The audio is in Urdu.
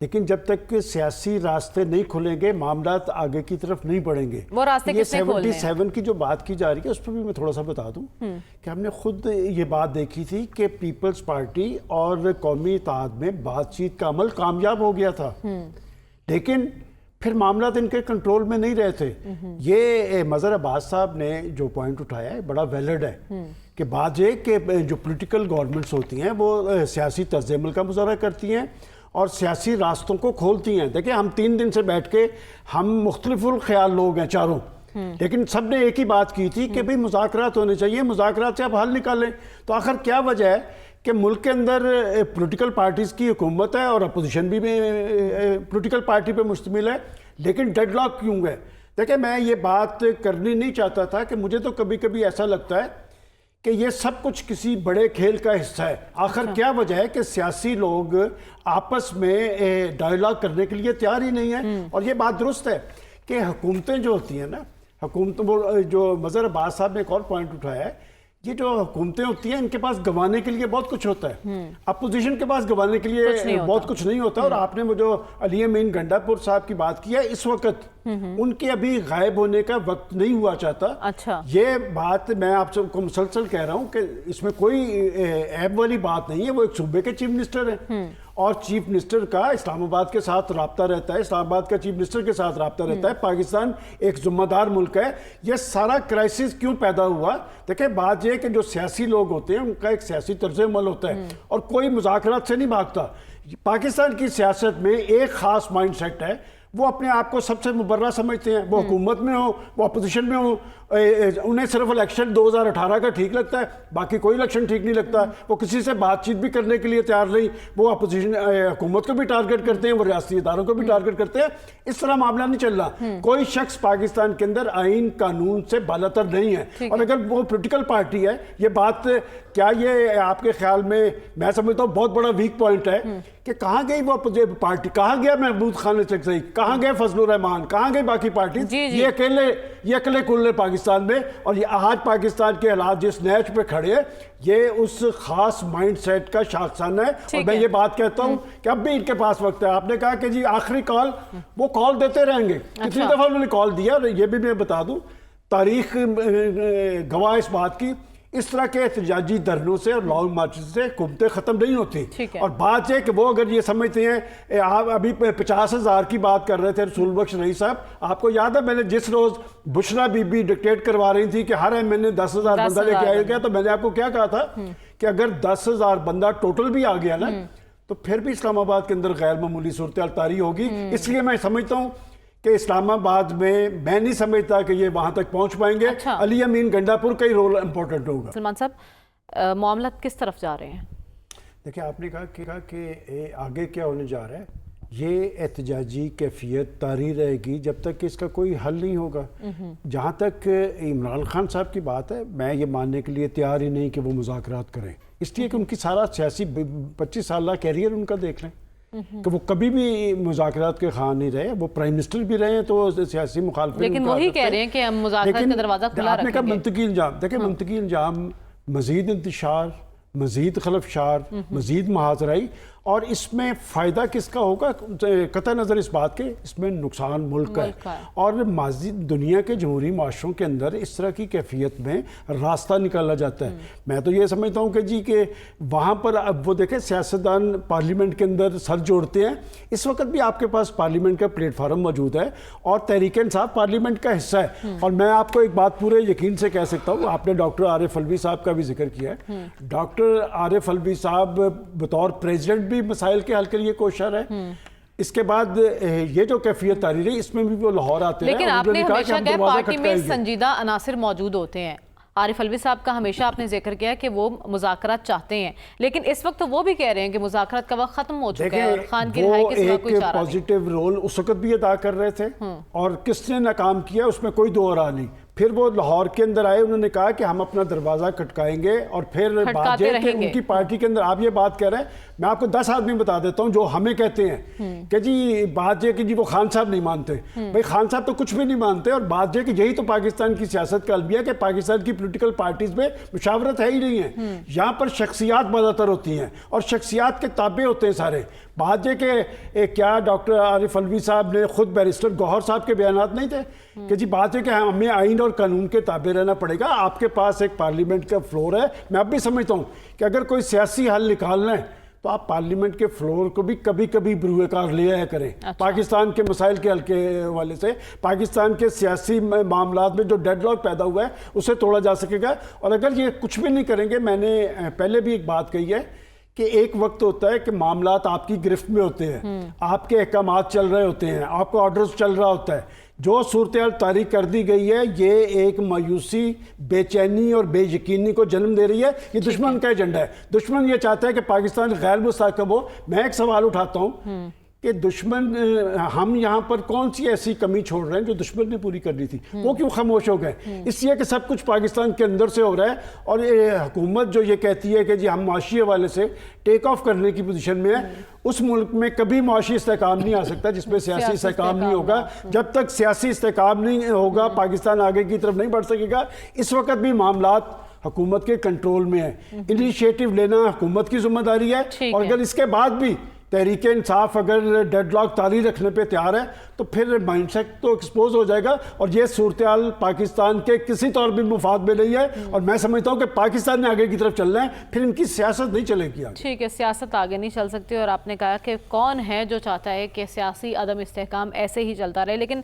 لیکن جب تک کہ سیاسی راستے نہیں کھلیں گے معاملات آگے کی طرف نہیں بڑھیں گے. وہ راستے یہ کتنے کھولنے ہیں؟ 77 کی جو بات کی جا رہی ہے اس پر بھی میں تھوڑا سا بتا دوں کہ ہم نے خود یہ بات دیکھی تھی کہ پیپلز پارٹی اور قومی اتحاد میں بات چیت کا عمل کامیاب ہو گیا تھا، لیکن پھر معاملات ان کے کنٹرول میں نہیں رہے تھے. یہ مظہر عباس صاحب نے جو پوائنٹ اٹھایا ہے بڑا ویلڈ ہے کہ بات یہ کہ جو پولیٹیکل گورنمنٹس ہوتی ہیں وہ سیاسی طرز عمل کا مظاہرہ کرتی ہیں اور سیاسی راستوں کو کھولتی ہیں. دیکھیں ہم 3 دن سے بیٹھ کے ہم مختلف الخیال لوگ ہیں چاروں، لیکن سب نے ایک ہی بات کی تھی کہ بھئی مذاکرات ہونے چاہیے، مذاکرات سے آپ حل نکالیں. تو آخر کیا وجہ ہے کہ ملک کے اندر پولیٹیکل پارٹیز کی حکومت ہے اور اپوزیشن بھی پولیٹیکل پارٹی پہ مشتمل ہے، لیکن ڈیڈ لاک کیوں ہے؟ دیکھیں میں یہ بات کرنی نہیں چاہتا تھا کہ مجھے تو کبھی کبھی ایسا لگتا ہے کہ یہ سب کچھ کسی بڑے کھیل کا حصہ ہے. آخر کیا وجہ ہے کہ سیاسی لوگ آپس میں ڈائیلاگ کرنے کے لیے تیار ہی نہیں ہیں. اور یہ بات درست ہے کہ حکومتیں جو ہوتی ہیں نا، حکومتوں جو مظہر عباس صاحب نے ایک اور پوائنٹ اٹھایا ہے، یہ جو حکومتیں ہوتی ہیں ان کے پاس گوانے کے لیے بہت کچھ ہوتا ہے، اپوزیشن کے پاس گوانے کے لیے بہت کچھ نہیں ہوتا. اور آپ نے وہ جو علی امین گنڈا پور صاحب کی بات کی ہے، اس وقت ان کے ابھی غائب ہونے کا وقت نہیں ہوا چاہتا. اچھا یہ بات میں آپ سب کو مسلسل کہہ رہا ہوں کہ اس میں کوئی عیب والی بات نہیں ہے. وہ ایک صوبے کے چیف منسٹر ہیں اور چیف منسٹر کا اسلام آباد کے ساتھ رابطہ رہتا ہے، اسلام آباد کا چیف منسٹر کے ساتھ رابطہ رہتا ہے. پاکستان ایک ذمہ دار ملک ہے. یہ سارا کرائسس کیوں پیدا ہوا؟ دیکھیں بات یہ کہ جو سیاسی لوگ ہوتے ہیں ان کا ایک سیاسی طرز عمل ہوتا ہے اور کوئی مذاکرات سے نہیں بھاگتا. پاکستان کی سیاست میں ایک خاص مائنڈ سیٹ ہے، وہ اپنے آپ کو سب سے مبرہ سمجھتے ہیں، وہ حکومت میں ہوں وہ اپوزیشن میں ہوں. انہیں صرف الیکشن 2018 کا ٹھیک لگتا ہے، باقی کوئی الیکشن ٹھیک نہیں لگتا. وہ کسی سے بات چیت بھی کرنے کے لیے تیار نہیں. وہ اپوزیشن حکومت کو بھی ٹارگٹ کرتے ہیں، وہ ریاستی اداروں کو بھی ٹارگٹ کرتے ہیں. اس طرح معاملہ نہیں چل رہا. کوئی شخص پاکستان کے اندر آئین قانون سے بالاتر نہیں ہے. اور اگر وہ پولیٹیکل پارٹی ہے، یہ بات کیا یہ آپ کے خیال میں سمجھتا ہوں بہت بڑا ویک پوائنٹ ہے کہ کہاں گئی وہ پارٹی، کہاں گیا محمود خان چکزئی، کہاں گئے فضل الرحمان، کہاں گئی باقی پارٹیز؟ یہ اکلے کلے پاکستان میں. اور یہ آج پاکستان کے حالات جس نیچ پہ کھڑے ہیں یہ اس خاص مائنڈ سیٹ کا شاخسانہ ہے. اور میں یہ بات کہتا ہوں کہ اب بھی ان کے پاس وقت ہے. آپ نے کہا کہ جی آخری کال، وہ کال دیتے رہیں گے. کتنی دفعہ انہوں نے کال دیا، اور یہ بھی میں بتا دوں تاریخ گواہ اس بات کی، اس طرح کے احتجاجی دھرنوں سے اور لانگ مارچز سے حکومتیں ختم نہیں ہوتی. اور بات یہ کہ وہ اگر یہ سمجھتے ہیں، آپ ابھی 50,000 کی بات کر رہے تھے رسول بخش رئیس صاحب، آپ کو یاد ہے میں نے جس روز بشرا بی بی ڈکٹیٹ کروا رہی تھی کہ ہر ایم این اے 10,000 بندہ لے کے آئے گا، تو میں نے آپ کو کیا کہا تھا کہ اگر 10,000 بندہ ٹوٹل بھی آ گیا نا تو پھر بھی اسلام آباد کے اندر غیر معمولی صورتحال طاری ہوگی. اس لیے میں سمجھتا ہوں کہ اسلام آباد میں نہیں سمجھتا کہ یہ وہاں تک پہنچ پائیں گے. علی امین گنڈا پور کا ہی رول امپورٹنٹ ہوگا. سلمان صاحب معاملات کس طرف جا رہے ہیں؟ دیکھیں آپ نے کہا کہ آگے کیا ہونے جا رہا ہے. یہ احتجاجی کیفیت طاری رہے گی جب تک کہ اس کا کوئی حل نہیں ہوگا. جہاں تک عمران خان صاحب کی بات ہے، میں یہ ماننے کے لیے تیار ہی نہیں کہ وہ مذاکرات کریں، اس لیے کہ ان کی سارا سیاسی 25 سالہ کیریئر ان کا دیکھ لیں کہ وہ کبھی بھی مذاکرات کے خواہاں نہیں رہے. وہ پرائم منسٹر بھی رہے ہیں تو سیاسی مخالفت، لیکن وہی کہہ رہے ہیں کہ ہم مذاکرات کا دروازہ کھلا رکھیں گے. منطقی الزام دیکھیں، منطقی الزام، مزید انتشار، مزید خلفشار، مزید محاذرائی، اور اس میں فائدہ کس کا ہوگا؟ قطع نظر اس بات کے اس میں نقصان ملک کا ہے. اور ماضی دنیا کے جمہوری معاشروں کے اندر اس طرح کی کیفیت میں راستہ نکالا جاتا ہے. میں تو یہ سمجھتا ہوں کہ جی کہ وہاں پر اب وہ دیکھیں سیاستدان پارلیمنٹ کے اندر سر جوڑتے ہیں. اس وقت بھی آپ کے پاس پارلیمنٹ کا پلیٹ فارم موجود ہے اور تحریک انصاف پارلیمنٹ کا حصہ ہے. اور میں آپ کو ایک بات پورے یقین سے کہہ سکتا ہوں، آپ نے ڈاکٹر عارف علوی صاحب کا بھی ذکر کیا ہے. ڈاکٹر عارف علوی صاحب بطور پریزیڈنٹ بھی مسائل کے حل کے لیے کوشاں ہے. اس کے بعد یہ جو کیفیت طاری رہی، اس میں بھی وہ لاہور آتے ہیں. لیکن آپ نے ہمیشہ کہا پارٹی میں سنجیدہ عناصر موجود ہوتے ہیں. عارف علوی صاحب کا ہمیشہ آپ نے ذکر کیا کہ وہ مذاکرات چاہتے ہیں، لیکن اس وقت وہ بھی کہہ رہے ہیں کہ مذاکرات کا وقت ختم ہو چکا ہے اور خان کی رہائی کے سوا کوئی چارہ نہیں. پازیٹیو رول اس وقت بھی ادا کر رہے تھے اور کس نے ناکام کیا اس میں کوئی دو راہ نہیں. پھر وہ لاہور کے اندر آئے, انہوں نے کہا کہ ہم اپنا دروازہ کھٹکائیں گے, اور پھر بات یہ کہ ان کی پارٹی کے اندر آپ یہ بات کہہ رہے ہیں, میں آپ کو 10 آدمی بتا دیتا ہوں جو ہمیں کہتے ہیں کہ جی بات یہ کہ جی وہ خان صاحب نہیں مانتے. بھائی خان صاحب تو کچھ بھی نہیں مانتے, اور بات یہ کہ یہی تو پاکستان کی سیاست کا المیہ ہے کہ پاکستان کی پولیٹیکل پارٹیز میں مشاورت ہے ہی نہیں ہے. یہاں پر شخصیات زیادہ تر ہوتی ہیں اور شخصیات کے تابع ہوتے ہیں سارے. بات یہ کہ کیا ڈاکٹر عارف علوی صاحب نے خود بیرسٹر گوہر صاحب کے بیانات نہیں تھے کہ جی بات ہے کہ ہمیں آئین اور قانون کے تابع رہنا پڑے گا. آپ کے پاس ایک پارلیمنٹ کا فلور ہے, میں اب بھی سمجھتا ہوں کہ اگر کوئی سیاسی حل نکالنا ہے تو آپ پارلیمنٹ کے فلور کو بھی کبھی کبھی بروئے کار لے آیا کریں. پاکستان کے مسائل کے حل کے حوالے سے پاکستان کے سیاسی معاملات میں جو ڈیڈ لاک پیدا ہوا ہے اسے توڑا جا سکے گا. اور اگر یہ کچھ بھی نہیں کریں گے, میں نے پہلے بھی ایک بات کہی ہے کہ ایک وقت ہوتا ہے کہ معاملات آپ کی گرفت میں ہوتے ہیں, آپ کے احکامات چل رہے ہوتے ہیں, آپ کو آرڈرز چل رہا ہوتا ہے. جو صورتحال طاری کر دی گئی ہے یہ ایک مایوسی, بے چینی اور بے یقینی کو جنم دے رہی ہے. یہ دشمن کا ایجنڈا ہے. دشمن یہ چاہتا ہے کہ پاکستان غیر مستحکم ہو. میں ایک سوال اٹھاتا ہوں کہ دشمن, ہم یہاں پر کون سی ایسی کمی چھوڑ رہے ہیں جو دشمن نے پوری کرنی تھی؟ وہ کیوں خاموش ہو گئے؟ اس لیے کہ سب کچھ پاکستان کے اندر سے ہو رہا ہے, اور حکومت جو یہ کہتی ہے کہ جی ہم معاشی حوالے سے ٹیک آف کرنے کی پوزیشن میں ہے, اس ملک میں کبھی معاشی استحکام نہیں آ سکتا جس پہ سیاسی استحکام نہیں ہوگا. جب تک سیاسی استحکام نہیں ہوگا پاکستان آگے کی طرف نہیں بڑھ سکے گا. اس وقت بھی معاملات حکومت کے کنٹرول میں ہے. انیشیٹو لینا حکومت کی ذمہ داری ہے, اور اگر اس کے بعد بھی تحریک انصاف اگر ڈیڈ لاک طاری رکھنے پہ تیار ہے تو پھر مائنڈ سیٹ تو ایکسپوز ہو جائے گا, اور یہ صورتحال پاکستان کے کسی طور بھی مفاد میں نہیں ہے. اور میں سمجھتا ہوں کہ پاکستان نے آگے کی طرف چلنا ہے, پھر ان کی سیاست نہیں چلے گی آگے. ٹھیک ہے, سیاست آگے نہیں چل سکتی, اور آپ نے کہا کہ کون ہے جو چاہتا ہے کہ سیاسی عدم استحکام ایسے ہی چلتا رہے. لیکن